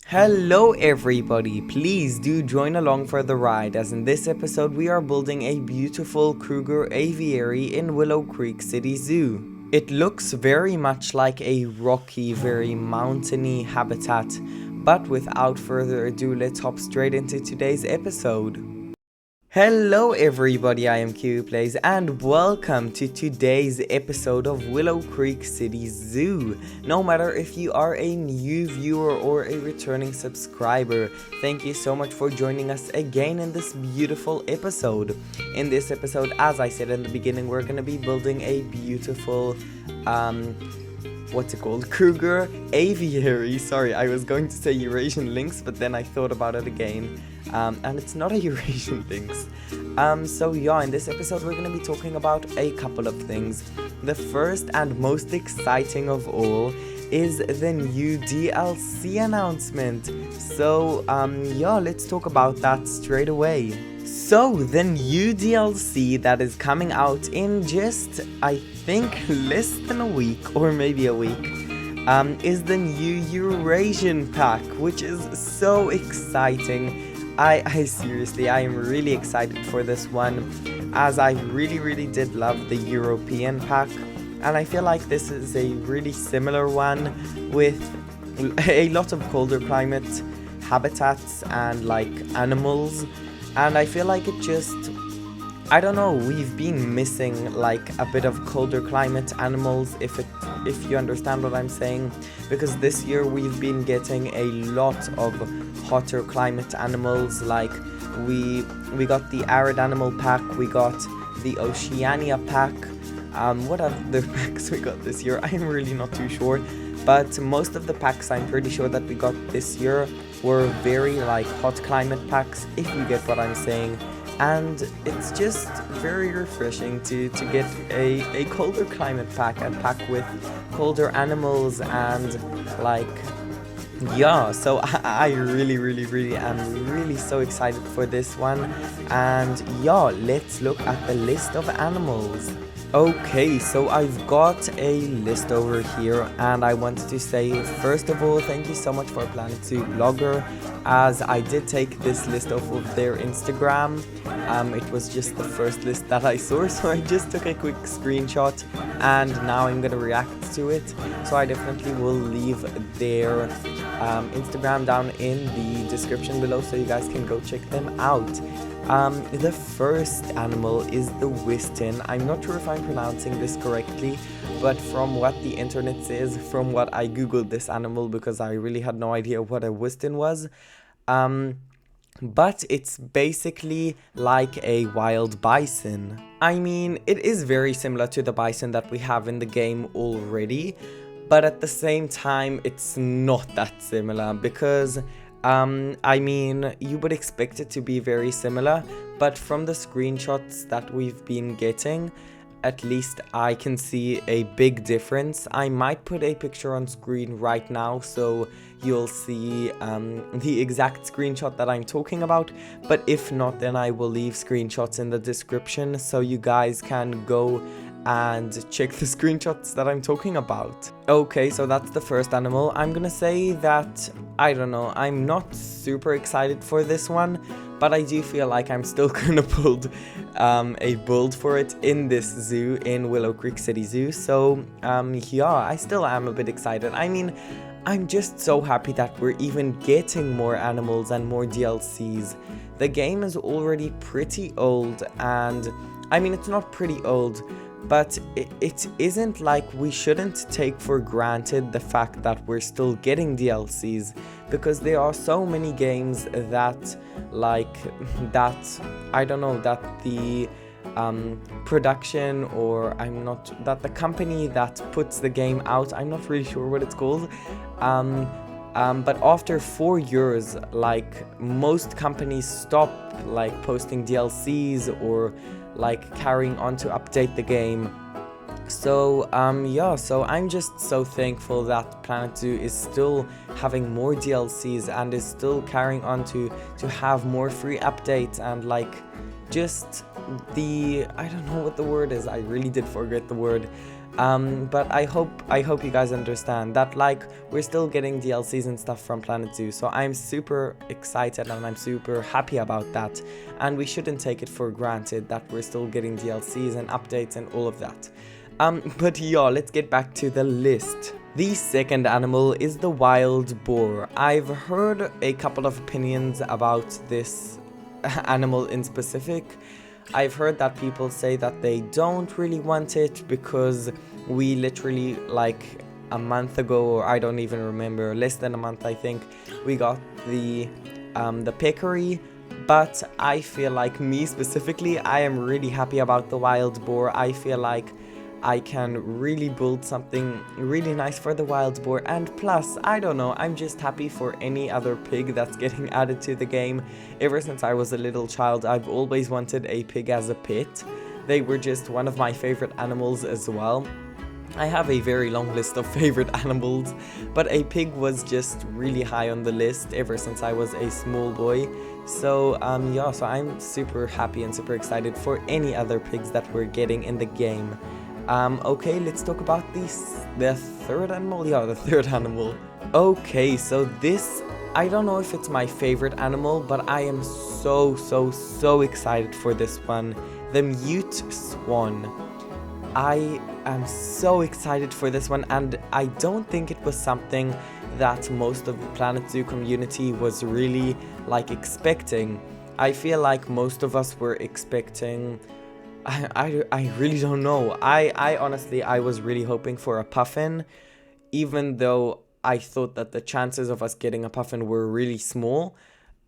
Hello everybody, please do join along for the ride, as in this episode we are building a beautiful cougar aviary in Willow Creek City Zoo. It looks very much like a rocky, very mountainy habitat, but without further ado, let's hop straight into today's episode. Hello everybody, I am Kiwi Plays and welcome to today's episode of Willow Creek City Zoo. No matter if you are a new viewer or a returning subscriber, thank you so much for joining us again in this beautiful episode. In this episode, as I said in the beginning, we're going to be building a beautiful cougar aviary. Sorry, I was going to say Eurasian lynx, but then I thought about it again. And it's not a Eurasian lynx. In this episode we're going to be talking about a couple of things. The first and most exciting of all is the new DLC announcement. Let's talk about that straight away. So, the new DLC that is coming out in just, I think, less than a week, or maybe a week, is the new Eurasian pack, which is so exciting. I am really excited for this one, as I really did love the European pack, and I feel like this is a really similar one with a lot of colder climate habitats and like animals, and I feel like it just, I don't know, we've been missing like a bit of colder climate animals, if you understand what I'm saying, because this year we've been getting a lot of hotter climate animals. Like we got the arid animal pack, we got the Oceania pack. What other packs we got this year? I'm really not too sure, but most of the packs I'm pretty sure that we got this year were very like hot climate packs, if you get what I'm saying. And it's just very refreshing to get a colder climate pack, a pack with colder animals, and like, yeah, so I really am really so excited for this one. And yeah, let's look at the list of animals. Okay, so I've got a list over here, and I wanted to say, first of all, thank you so much for Planet Zoo Blogger, as I did take this list off of their Instagram. It was just the first list that I saw, so I just took a quick screenshot, and now I'm gonna react to it. So I definitely will leave their Instagram down in the description below, so you guys can go check them out. The first animal is the Whiston. I'm not sure if I'm pronouncing this correctly, but from what the internet says, from what I googled this animal, because I really had no idea what a Whiston was, but it's basically like a wild bison. I mean, it is very similar to the bison that we have in the game already, but at the same time it's not that similar, because I mean, you would expect it to be very similar, but from the screenshots that we've been getting, at least I can see a big difference. I might put a picture on screen right now so you'll see the exact screenshot that I'm talking about, but if not, then I will leave screenshots in the description so you guys can go and check the screenshots that I'm talking about. Okay, so that's the first animal. I'm gonna say that, I don't know, I'm not super excited for this one, but I do feel like I'm still gonna build a build for it in this zoo, in Willow Creek City Zoo. So yeah, I still am a bit excited. I mean, I'm just so happy that we're even getting more animals and more DLCs. The game is already pretty old, and I mean, it's not pretty old, but it isn't like we shouldn't take for granted the fact that we're still getting DLCs, because there are so many games that, like, that, I don't know, that the production, or that the company that puts the game out, I'm not really sure what it's called, but after 4 years, like, most companies stop like posting DLCs or like carrying on to update the game. So so I'm just so thankful that Planet Zoo is still having more DLCs and is still carrying on to have more free updates, and like just the, I don't know what the word is, I really did forget the word, But I hope you guys understand that, like, we're still getting DLCs and stuff from Planet Zoo, so I'm super excited and I'm super happy about that, and we shouldn't take it for granted that we're still getting DLCs and updates and all of that. But yeah, let's get back to the list. The second animal is the wild boar. I've heard a couple of opinions about this animal in specific. I've heard that people say that they don't really want it because we literally, like, a month ago, or I don't even remember, less than a month I think, we got the peccary. But I feel like, me specifically, I am really happy about the wild boar. I feel like I can really build something really nice for the wild boar, and plus, I don't know, I'm just happy for any other pig that's getting added to the game. Ever since I was a little child, I've always wanted a pig as a pet. They were just one of my favorite animals as well. I have a very long list of favorite animals, but a pig was just really high on the list ever since I was a small boy. So yeah, so I'm super happy and super excited for any other pigs that we're getting in the game. Okay, let's talk about the third animal. Yeah, the third animal. Okay, so this, I don't know if it's my favorite animal, but I am so excited for this one. The mute swan. I am so excited for this one, and I don't think it was something that most of the Planet Zoo community was really, like, expecting. I feel like most of us were expecting, I really don't know. I honestly, I was really hoping for a puffin, even though I thought that the chances of us getting a puffin were really small,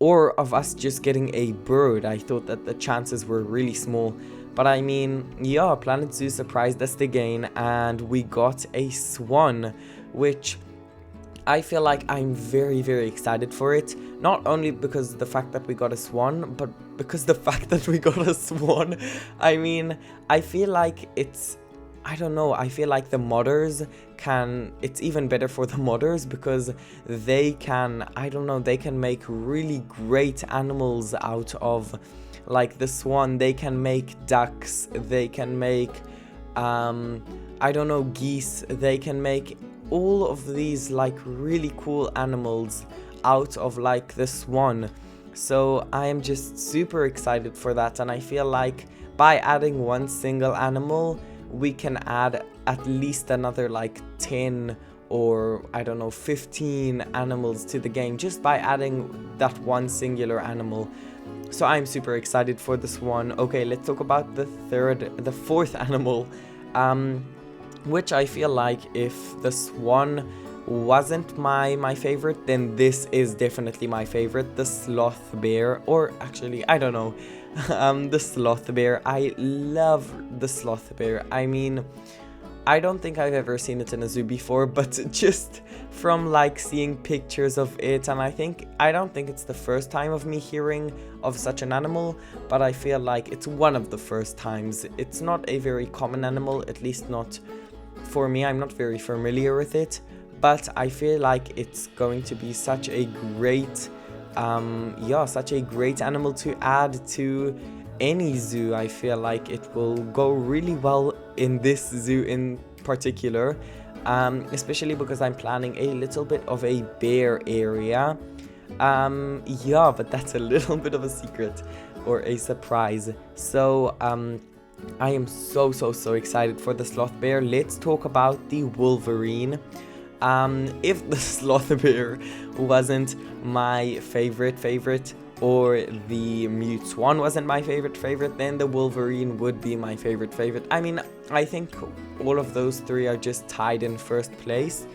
or of us just getting a bird. I thought that the chances were really small. But I mean, yeah, Planet Zoo surprised us again, and we got a swan, which I feel like I'm very excited for it. Not only because the fact that we got a swan, but because the fact that we got a swan. I mean, I feel like it's, I don't know, I feel like the modders can, it's even better for the modders because they can, I don't know, they can make really great animals out of, like, the swan. They can make ducks, they can make, I don't know, geese, they can make all of these, like, really cool animals out of, like, the swan. So I am just super excited for that, and I feel like by adding one single animal, we can add at least another, like, 10 or, I don't know, 15 animals to the game just by adding that one singular animal. So I'm super excited for this one. Okay, let's talk about the fourth animal, which I feel like if the swan wasn't my favorite, then this is definitely my favorite, the sloth bear, or actually, I don't know, the sloth bear. I love the sloth bear. I mean, I don't think I've ever seen it in a zoo before, but just from, like, seeing pictures of it, and I don't think it's the first time of me hearing of such an animal, but I feel like it's one of the first times. It's not a very common animal, at least not for me. I'm not very familiar with it, but I feel like it's going to be such a great, such a great animal to add to any zoo. I feel like it will go really well in this zoo in particular, especially because I'm planning a little bit of a bear area. Yeah, but that's a little bit of a secret or a surprise. So I am so excited for the sloth bear. Let's talk about the wolverine. If the sloth bear wasn't my favorite, or the mute swan wasn't my favorite, then the wolverine would be my favorite. I mean, I think all of those three are just tied in first place.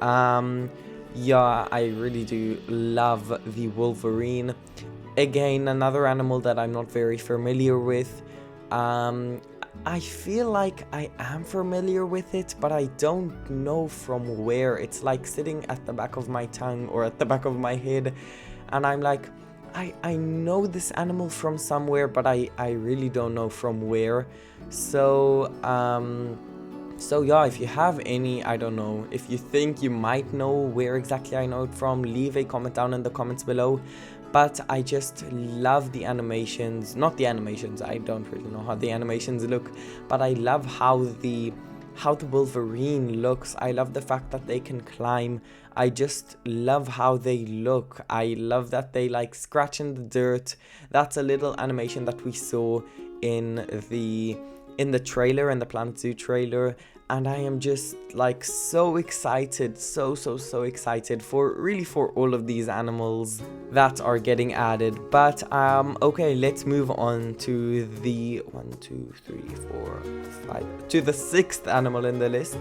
Yeah, I really do love the wolverine. Again, another animal that I'm not very familiar with. I feel like I am familiar with it, but I don't know from where. It's like sitting at the back of my tongue or at the back of my head, and I'm like, I know this animal from somewhere, but I really don't know from where. So yeah, if you have any, I don't know, if you think you might know where exactly I know it from, leave a comment down in the comments below. But I just love the animations, not the animations, I don't really know how the animations look, but I love how how the wolverine looks. I love the fact that they can climb. I just love how they look. I love that they like scratch in the dirt. That's a little animation that we saw in the trailer, in the Planet Zoo trailer, and I am just like so excited, so excited for all of these animals that are getting added. But okay, let's move on to the to the 6th animal in the list.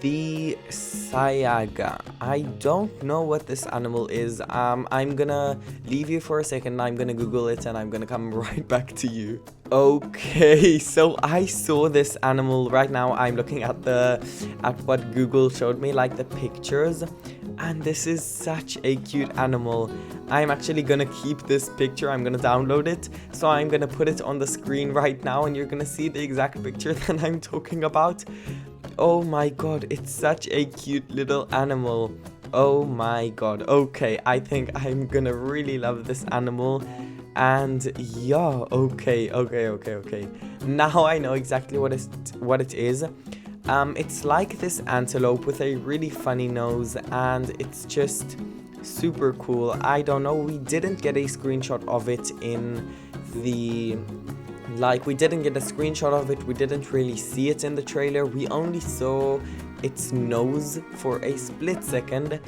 The Sayaga. I don't know what this animal is. I'm gonna leave you for a second. I'm gonna Google it and I'm gonna come right back to you. Okay, so I saw this animal right now. I'm looking at what Google showed me, like the pictures, and this is such a cute animal. I'm actually gonna keep this picture. I'm gonna download it, so I'm gonna put it on the screen right now, and you're gonna see the exact picture that I'm talking about. Oh my god, it's such a cute little animal. Oh my god. Okay, I think I'm gonna really love this animal. And yeah, okay. Now I know exactly what it is. It's like this antelope with a really funny nose, and it's just super cool. I don't know, we didn't get a screenshot of it in the... we didn't get a screenshot of it, we didn't really see it in the trailer, we only saw its nose for a split second.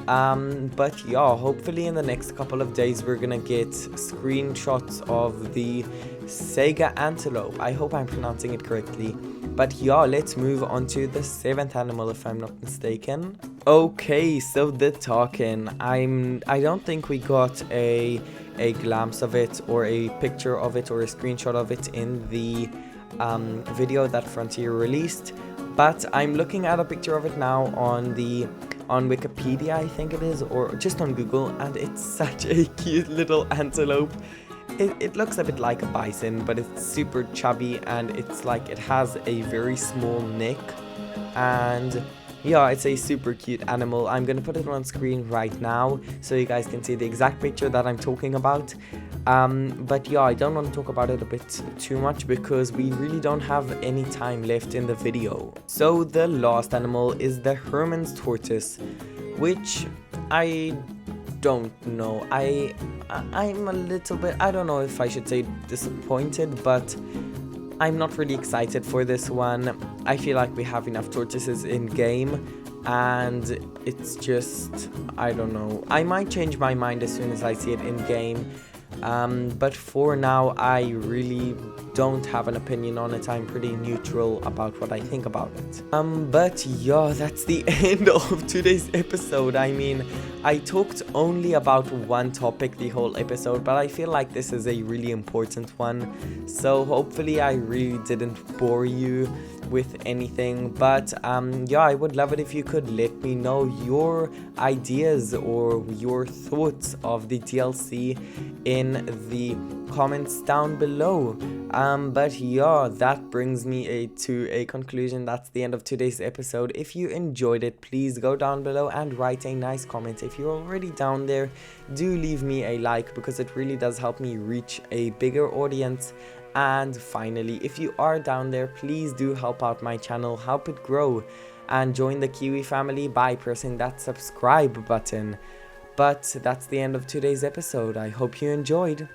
But yeah, hopefully in the next couple of days we're gonna get screenshots of the Sega antelope. I hope I'm pronouncing it correctly. But yeah, let's move on to the 7th animal, if I'm not mistaken. Okay, so the Takin. I don't think we got a glimpse of it, or a picture of it, or a screenshot of it in the video that Frontier released. But I'm looking at a picture of it now on Wikipedia, I think it is, or just on Google, and it's such a cute little antelope. It looks a bit like a bison, but it's super chubby, and it's like it has a very small neck, and yeah, it's a super cute animal. I'm gonna put it on screen right now so you guys can see the exact picture that I'm talking about. But yeah, I don't want to talk about it a bit too much because we really don't have any time left in the video. So the last animal is the Herman's tortoise, which I don't know. I'm a little bit, I don't know if I should say disappointed, but I'm not really excited for this one. I feel like we have enough tortoises in game, and it's just, I don't know. I might change my mind as soon as I see it in game. But for now, I really don't have an opinion on it. I'm pretty neutral about what I think about it. But yeah, that's the end of today's episode. I mean, I talked only about one topic the whole episode, but I feel like this is a really important one. So hopefully I really didn't bore you with anything. But yeah, I would love it if you could let me know your ideas or your thoughts of the DLC in the comments down below. But yeah, that brings me to a conclusion. That's the end of today's episode. If you enjoyed it, please go down below and write a nice comment. If you're already down there, do leave me a like, because it really does help me reach a bigger audience. And finally, if you are down there, please do help out my channel, help it grow, and join the Kiwi family by pressing that subscribe button. But that's the end of today's episode. I hope you enjoyed.